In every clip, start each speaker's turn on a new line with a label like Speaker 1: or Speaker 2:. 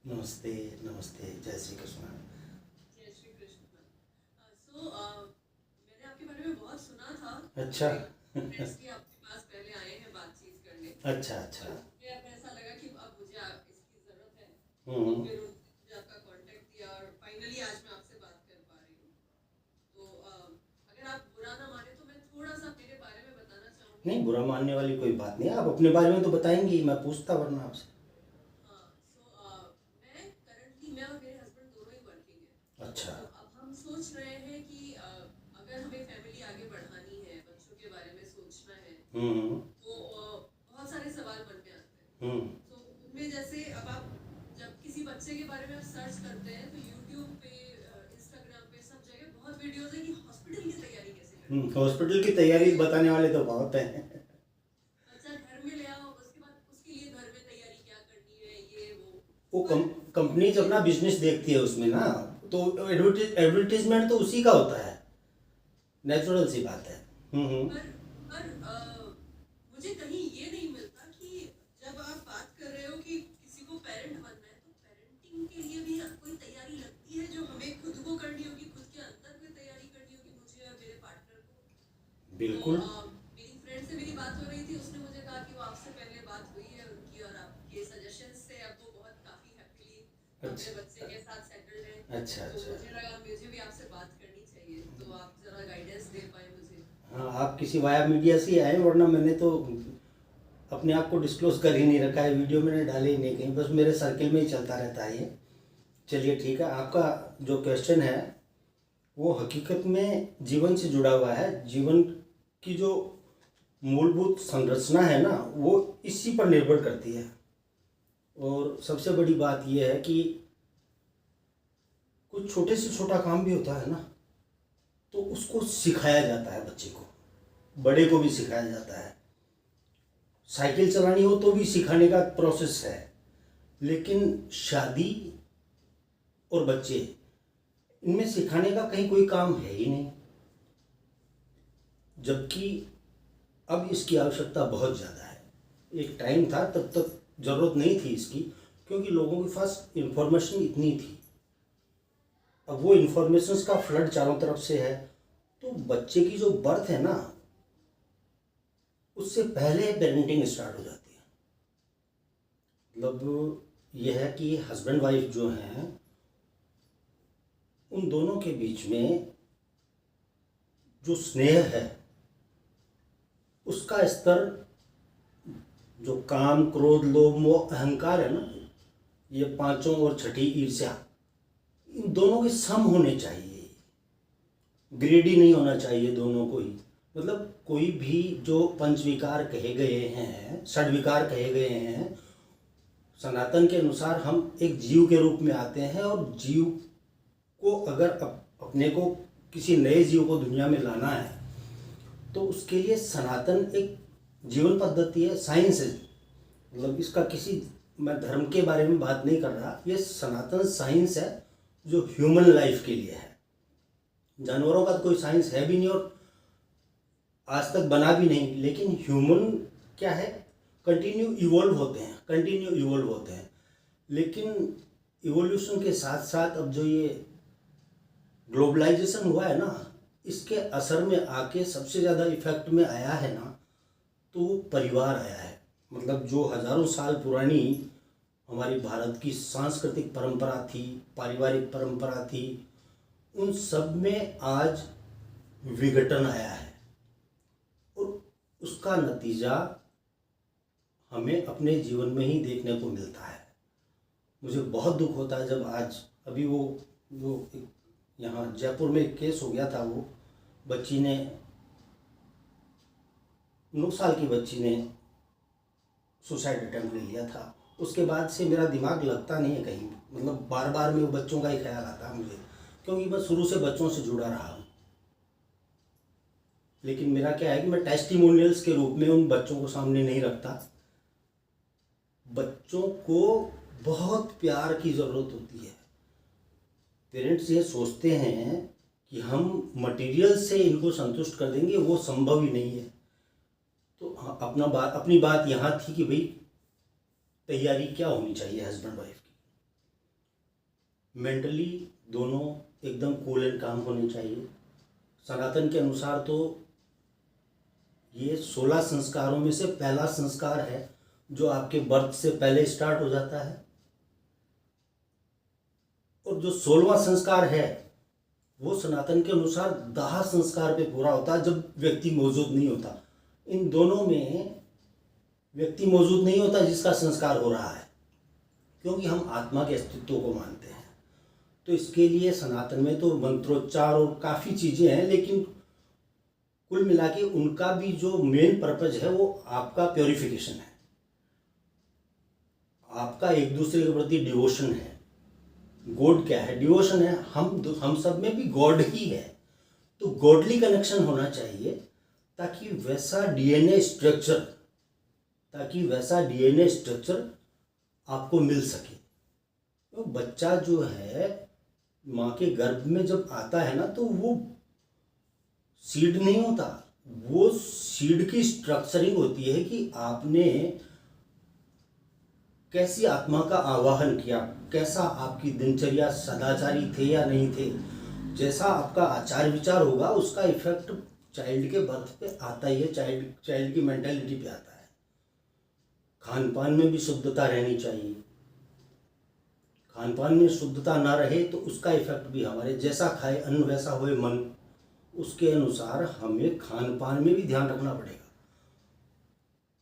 Speaker 1: नमस्ते, नमस्ते, जय श्री कृष्ण।
Speaker 2: जय श्री कृष्ण। मैंने आपके बारे में बहुत सुना था।
Speaker 1: अच्छा।
Speaker 2: फ्रेंड्स भी आपके पास पहले आए हैं बातचीत करने।
Speaker 1: अच्छा, अच्छा।
Speaker 2: मुझे अब ऐसा लगा कि अब मुझे इसकी ज़रूरत है। तो
Speaker 1: हम्म।
Speaker 2: फिर मुझे आपका कांटेक्ट दिया और फाइनली आज मैं आपसे बात कर पा रही हूँ। तो अगर आप बुरा ना माने तो मैं थोड़ा सा अपने बारे में बताना चाहूँगी।
Speaker 1: नहीं, बुरा मानने वाली कोई बात नहीं है। आप अपने बारे में तो बताएंगी, मैं पूछता वरना आपसे।
Speaker 2: हाँ, मैं करंटली मैं और मेरे हस्बैंड दोनों ही वर्किंग हैं।
Speaker 1: अच्छा।
Speaker 2: तो अब हम सोच रहे हैं कि अगर हमें फैमिली आगे बढ़ानी है, बच्चों के बारे में सोचना है,
Speaker 1: हम्म।
Speaker 2: तो बहुत सारे सवाल मन में आते हैं।
Speaker 1: हम्म।
Speaker 2: तो उनमें जैसे अब आप जब किसी बच्चे के बारे में आप सर्च करते हैं तो यूट्यूब पे, इंस्टाग्राम पे, सब जगह बहुत वीडियोस है कि हॉस्पिटल की तैयारी कैसे करें।
Speaker 1: हॉस्पिटल की तैयारी बताने वाले तो बहुत हैं।
Speaker 2: बच्चा घर में ले आओ, उसके बाद उसके लिए घर में तैयारी क्या करनी है, ये
Speaker 1: वो
Speaker 2: पर
Speaker 1: कंपनीज अपना बिजनेस देखती है उसमें ना, तो एडवर्टीजमेंट तो उसी का होता है। नेचुरल सी बात है। हम्म।
Speaker 2: मुझे कहीं ये नहीं मिलता कि जब आप बात कर रहे हो कि किसी को पेरेंट बनना है तो पेरेंटिंग के लिए भी कोई तैयारी लगती है जो हमें खुद को करनी होगी, खुद के अंदर कोई तैयारी करनी होगी, मुझे और मेरे पार्टनर को। तो
Speaker 1: बिल्कुल।
Speaker 2: मेरी फ्रेंड से मेरी बात हो रही थी, उसने मुझे कहा कि वो आपसे पहले बात हुई है उनकी और आपके सजेशंस से अब वो बहुत काफ़ी हैप्पीली
Speaker 1: अच्छा,
Speaker 2: अपने बच्चे के साथ सेटल्ड है।
Speaker 1: अच्छा,
Speaker 2: तो
Speaker 1: अच्छा।
Speaker 2: मुझे लगा मुझे भी आपसे बात करनी चाहिए, तो आप ज़रा गाइडेंस दे पाए मुझे।
Speaker 1: हाँ, आप किसी वाया मीडिया से ही आए, वरना मैंने तो अपने आप को डिस्क्लोज कर ही नहीं रखा है, वीडियो मैंने डाले ही नहीं कहीं, बस मेरे सर्किल में ही चलता रहता है ये। चलिए ठीक है, आपका जो क्वेश्चन है वो हकीकत में जीवन से जुड़ा हुआ है। जीवन की जो मूलभूत संरचना है ना, वो इसी पर निर्भर करती है। और सबसे बड़ी बात यह है कि कुछ छोटे से छोटा काम भी होता है ना, तो उसको सिखाया जाता है बच्चे को, बड़े को भी सिखाया जाता है। साइकिल चलानी हो तो भी सिखाने का प्रोसेस है, लेकिन शादी और बच्चे, इनमें सिखाने का कहीं कोई काम है ही नहीं। जबकि अब इसकी आवश्यकता बहुत ज़्यादा है। एक टाइम था तब तक ज़रूरत नहीं थी इसकी, क्योंकि लोगों के पास इंफॉर्मेशन इतनी थी। अब वो इंफॉर्मेशन का फ्लड चारों तरफ से है, तो बच्चे की जो बर्थ है ना, उससे पहले पेरेंटिंग स्टार्ट हो जाती है। मतलब यह है कि हस्बैंड वाइफ जो हैं, उन दोनों के बीच में जो स्नेह है, उसका स्तर, जो काम, क्रोध, लोभ, मोह, अहंकार है ना, ये पांचों और छठी ईर्ष्या, इन दोनों के सम होने चाहिए। ग्रेडी नहीं होना चाहिए दोनों को ही। मतलब कोई भी जो पंचविकार कहे गए हैं, षड्विकार कहे गए हैं, सनातन के अनुसार हम एक जीव के रूप में आते हैं, और जीव को अगर अपने को किसी नए जीव को दुनिया में लाना है, तो उसके लिए सनातन एक जीवन पद्धति है, साइंस है। मतलब इसका किसी, मैं धर्म के बारे में बात नहीं कर रहा, ये सनातन साइंस है जो ह्यूमन लाइफ के लिए है। जानवरों का तो कोई साइंस है भी नहीं और आज तक बना भी नहीं, लेकिन ह्यूमन क्या है, कंटिन्यू इवोल्व होते हैं, कंटिन्यू इवोल्व होते हैं। लेकिन इवोल्यूशन के साथ साथ अब जो ये ग्लोबलाइजेशन हुआ है ना, इसके असर में आके सबसे ज़्यादा इफेक्ट में आया है ना, तो वो परिवार आया है। मतलब जो हज़ारों साल पुरानी हमारी भारत की सांस्कृतिक परंपरा थी, पारिवारिक परंपरा थी, उन सब में आज विघटन आया है, और उसका नतीजा हमें अपने जीवन में ही देखने को मिलता है। मुझे बहुत दुख होता है जब आज, अभी वो यहाँ जयपुर में एक केस हो गया था, वो बच्ची ने, 9 साल की बच्ची ने सुसाइड अटेम्प्ट ले लिया था। उसके बाद से मेरा दिमाग लगता नहीं है कहीं, मतलब बार बार में वो बच्चों का ही ख्याल आता है मुझे, क्योंकि मैं शुरू से बच्चों से जुड़ा रहा हूँ। लेकिन मेरा क्या है कि मैं टेस्टिमोनियल्स के रूप में उन बच्चों को सामने नहीं रखता। बच्चों को बहुत प्यार की ज़रूरत होती है। पेरेंट्स ये सोचते हैं कि हम मटेरियल से इनको संतुष्ट कर देंगे, वो संभव ही नहीं है। तो अपनी बात यहाँ थी कि भाई तैयारी क्या होनी चाहिए हस्बैंड वाइफ की। मेंटली दोनों एकदम कूल एंड काम होने चाहिए। सनातन के अनुसार तो ये 16 संस्कारों में से पहला संस्कार है जो आपके बर्थ से पहले स्टार्ट हो जाता है, और जो 16वां संस्कार है वो सनातन के अनुसार दाह संस्कार पे पूरा होता है जब व्यक्ति मौजूद नहीं होता। इन दोनों में व्यक्ति मौजूद नहीं होता जिसका संस्कार हो रहा है, क्योंकि हम आत्मा के अस्तित्व को मानते हैं। तो इसके लिए सनातन में तो मंत्रोच्चार और काफ़ी चीज़ें हैं, लेकिन कुल मिला के उनका भी जो मेन पर्पज है वो आपका प्योरिफिकेशन है, आपका एक दूसरे के प्रति डिवोशन है। गॉड क्या है? डिवोशन है। हम सब में भी गॉड ही है, तो गॉडली कनेक्शन होना चाहिए ताकि वैसा डीएनए स्ट्रक्चर आपको मिल सके। तो बच्चा जो है माँ के गर्भ में जब आता है ना, तो वो सीड नहीं होता, वो सीड की स्ट्रक्चरिंग होती है कि आपने कैसी आत्मा का आवाहन किया, कैसा आपकी दिनचर्या, सदाचारी थे या नहीं थे। जैसा आपका आचार विचार होगा उसका इफेक्ट चाइल्ड के बर्थ पे आता ही है, चाइल्ड की मेंटालिटी पे आता है। खान पान में भी शुद्धता रहनी चाहिए। खान पान में शुद्धता ना रहे तो उसका इफेक्ट भी हमारे, जैसा खाए अन्न वैसा होए मन, उसके अनुसार हमें खान पान में भी ध्यान रखना पड़ेगा।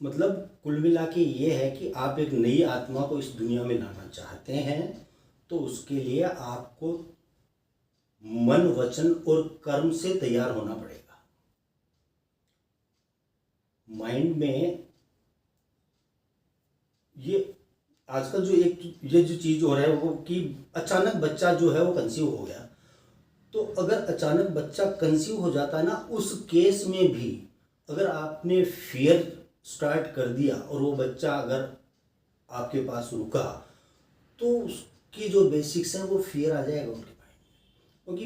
Speaker 1: मतलब कुल मिला के ये है कि आप एक नई आत्मा को इस दुनिया में लाना चाहते हैं तो उसके लिए आपको मन, वचन और कर्म से तैयार होना पड़ेगा। माइंड में ये आजकल जो ये जो चीज़ हो रहा है वो कि अचानक बच्चा जो है वो कंसीव हो गया, तो अगर अचानक बच्चा कंसीव हो जाता है ना, उस केस में भी अगर आपने फियर स्टार्ट कर दिया और वो बच्चा अगर आपके पास रुका तो उसकी जो बेसिक्स हैं वो फियर आ जाएगा उनके माइंड में, क्योंकि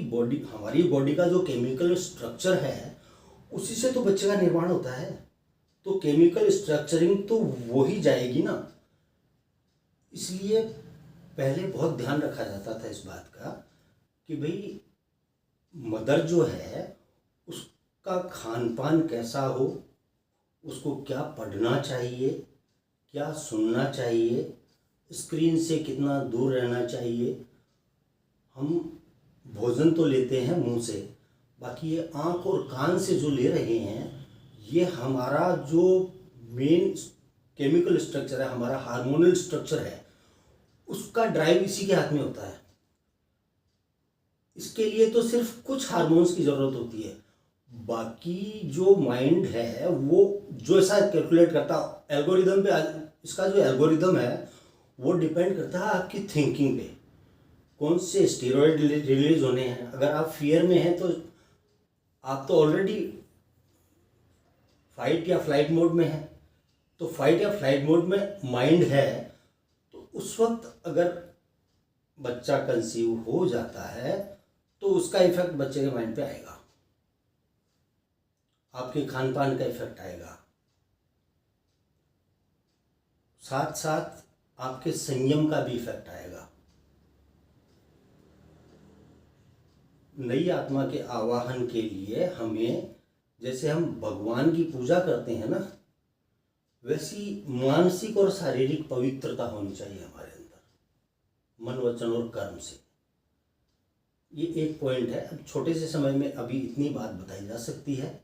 Speaker 1: हमारी बॉडी का जो केमिकल स्ट्रक्चर है उसी से तो बच्चे का निर्माण होता है, तो केमिकल स्ट्रक्चरिंग तो वो ही जाएगी ना। इसलिए पहले बहुत ध्यान रखा जाता था इस बात का कि भाई मदर जो है उसका खान पान कैसा हो, उसको क्या पढ़ना चाहिए, क्या सुनना चाहिए, स्क्रीन से कितना दूर रहना चाहिए। हम भोजन तो लेते हैं मुंह से, बाकी ये आँख और कान से जो ले रहे हैं, ये हमारा जो मेन केमिकल स्ट्रक्चर है, हमारा हार्मोनल स्ट्रक्चर है, उसका ड्राइव इसी के हाथ में होता है। इसके लिए तो सिर्फ कुछ हार्मोन्स की ज़रूरत होती है, बाकी जो माइंड है वो जो ऐसा कैलकुलेट करता, एल्गोरिदम पे, इसका जो एल्गोरिदम है वो डिपेंड करता है आपकी थिंकिंग पे। कौन से स्टेरॉइड रिलीज होने हैं। अगर आप फियर में हैं तो आप तो ऑलरेडी फाइट या फ्लाइट मोड में हैं, तो फाइट या फ्लाइट मोड में माइंड है, तो उस वक्त अगर बच्चा कंसीव हो जाता है तो उसका इफेक्ट बच्चे के माइंड पे आएगा, आपके खान पान का इफेक्ट आएगा, साथ साथ आपके संयम का भी इफेक्ट आएगा। नई आत्मा के आवाहन के लिए हमें, जैसे हम भगवान की पूजा करते हैं ना, वैसी मानसिक और शारीरिक पवित्रता होनी चाहिए हमारे अंदर, मन, वचन और कर्म से। ये एक पॉइंट है। अब छोटे से समय में अभी इतनी बात बताई जा सकती है।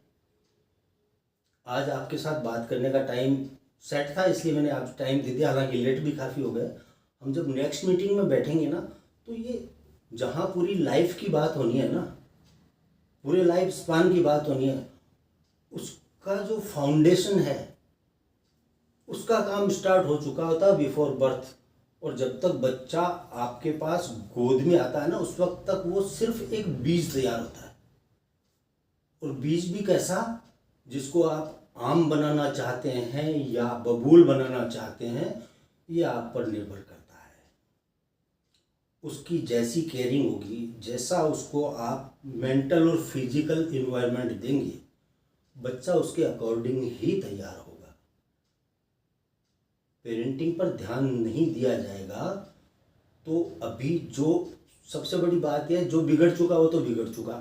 Speaker 1: आज आपके साथ बात करने का टाइम सेट था, इसलिए मैंने आप टाइम दे दिया, हालांकि लेट भी काफ़ी हो गए। हम जब नेक्स्ट मीटिंग में बैठेंगे ना, तो ये जहाँ पूरी लाइफ की बात होनी है ना, पूरे लाइफ स्पान की बात होनी है, उसका जो फाउंडेशन है उसका काम स्टार्ट हो चुका होता है बिफोर बर्थ। और जब तक बच्चा आपके पास गोद में आता है ना, उस वक्त तक वो सिर्फ एक बीज तैयार होता है। और बीज भी कैसा, जिसको आप आम बनाना चाहते हैं या बबूल बनाना चाहते हैं, ये आप पर निर्भर करता है। उसकी जैसी केयरिंग होगी, जैसा उसको आप मेंटल और फिजिकल इन्वायरमेंट देंगे, बच्चा उसके अकॉर्डिंग ही तैयार होगा। पेरेंटिंग पर ध्यान नहीं दिया जाएगा तो अभी जो सबसे बड़ी बात यह, जो बिगड़ चुका वो तो बिगड़ चुका,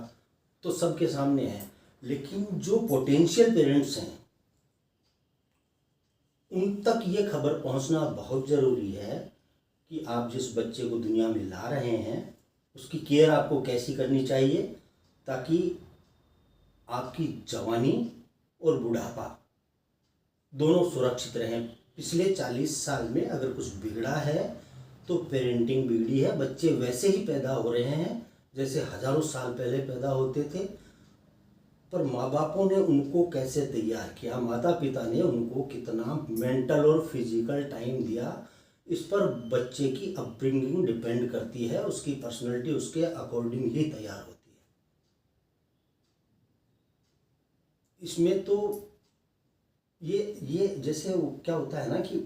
Speaker 1: तो सबके सामने है। लेकिन जो पोटेंशियल पेरेंट्स हैं उन तक ये खबर पहुंचना बहुत ज़रूरी है कि आप जिस बच्चे को दुनिया में ला रहे हैं उसकी केयर आपको कैसी करनी चाहिए, ताकि आपकी जवानी और बुढ़ापा दोनों सुरक्षित रहें। पिछले 40 साल में अगर कुछ बिगड़ा है तो पेरेंटिंग बिगड़ी है। बच्चे वैसे ही पैदा हो रहे हैं जैसे हजारों साल पहले पैदा होते थे, पर माँ बापों ने उनको कैसे तैयार किया, माता पिता ने उनको कितना मेंटल और फिजिकल टाइम दिया, इस पर बच्चे की अपब्रिंगिंग डिपेंड करती है। उसकी पर्सनैलिटी उसके अकॉर्डिंग ही तैयार होती है। इसमें तो ये जैसे क्या होता है ना कि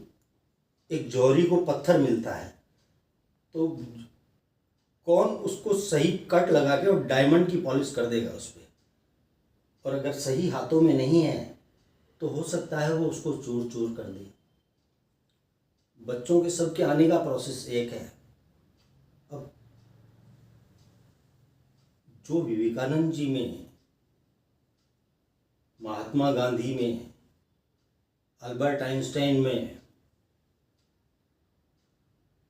Speaker 1: एक जौहरी को पत्थर मिलता है तो कौन उसको सही कट लगा के और डायमंड की पॉलिश कर देगा उस पर, और अगर सही हाथों में नहीं है तो हो सकता है वो उसको चूर चूर कर दे। बच्चों के सबके आने का प्रोसेस एक है। अब जो विवेकानंद जी में, महात्मा गांधी में, अल्बर्ट आइंस्टाइन में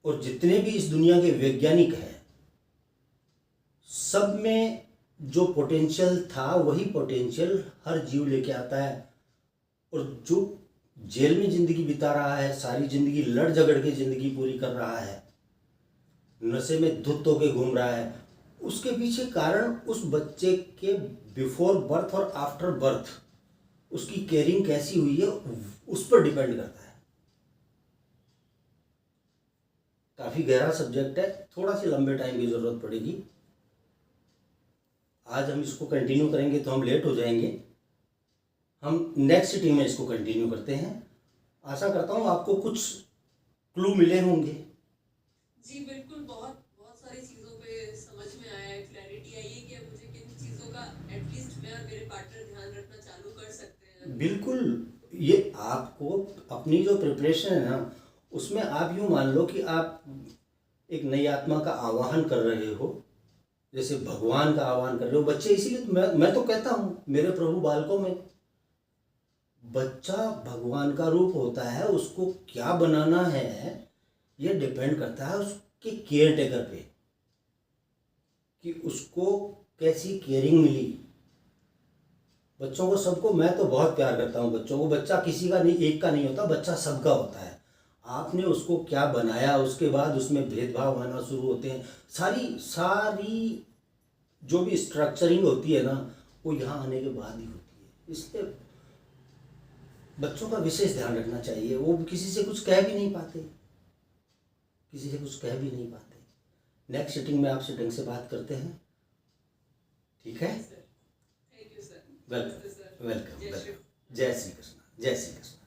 Speaker 1: और जितने भी इस दुनिया के वैज्ञानिक हैं, सब में जो पोटेंशियल था वही पोटेंशियल हर जीव लेके आता है। और जो जेल में ज़िंदगी बिता रहा है, सारी ज़िंदगी लड़ झगड़ के ज़िंदगी पूरी कर रहा है, नशे में धुत होके घूम रहा है, उसके पीछे कारण उस बच्चे के बिफोर बर्थ और आफ्टर बर्थ उसकी केयरिंग कैसी हुई है उस पर डिपेंड करता है। काफ़ी गहरा सब्जेक्ट है, थोड़ा सी लंबे टाइम की ज़रूरत पड़ेगी। आज हम इसको कंटिन्यू करेंगे तो हम लेट हो जाएंगे। हम नेक्स्ट सिटी में इसको कंटिन्यू करते हैं। आशा करता हूँ आपको कुछ क्लू मिले होंगे।
Speaker 2: जी बिल्कुल, बहुत बहुत सारी चीज़ों पे समझ में आया है, क्लैरिटी आई है कि अब मुझे किन चीज़ों का एटलीस्ट मैं और मेरे पार्टनर ध्यान रखना चालू कर सकते हैं।
Speaker 1: बिल्कुल, ये आपको अपनी जो प्रिपरेशन है ना उसमें आप यूँ मान लो कि आप एक नई आत्मा का आवाहन कर रहे हो, जैसे भगवान का आह्वान कर रहे हो। बच्चे इसीलिए तो मैं तो कहता हूँ मेरे प्रभु बालकों में, बच्चा भगवान का रूप होता है। उसको क्या बनाना है ये डिपेंड करता है उसके केयर टेकर पे, कि उसको कैसी केयरिंग मिली। बच्चों को सबको मैं तो बहुत प्यार करता हूँ बच्चों को। बच्चा किसी का नहीं, एक का नहीं होता, बच्चा सबका होता है। आपने उसको क्या बनाया उसके बाद उसमें भेदभाव आना शुरू होते हैं। सारी जो भी स्ट्रक्चरिंग होती है ना वो यहाँ आने के बाद ही होती है। इसलिए बच्चों का विशेष ध्यान रखना चाहिए। वो किसी से कुछ कह भी नहीं पाते, किसी से कुछ कह भी नहीं पाते। नेक्स्ट सीटिंग में आपसे ढंग से बात करते हैं, ठीक है?
Speaker 2: Thank you sir.
Speaker 1: Welcome, welcome, welcome. जय श्री कृष्ण, जय श्री कृष्ण।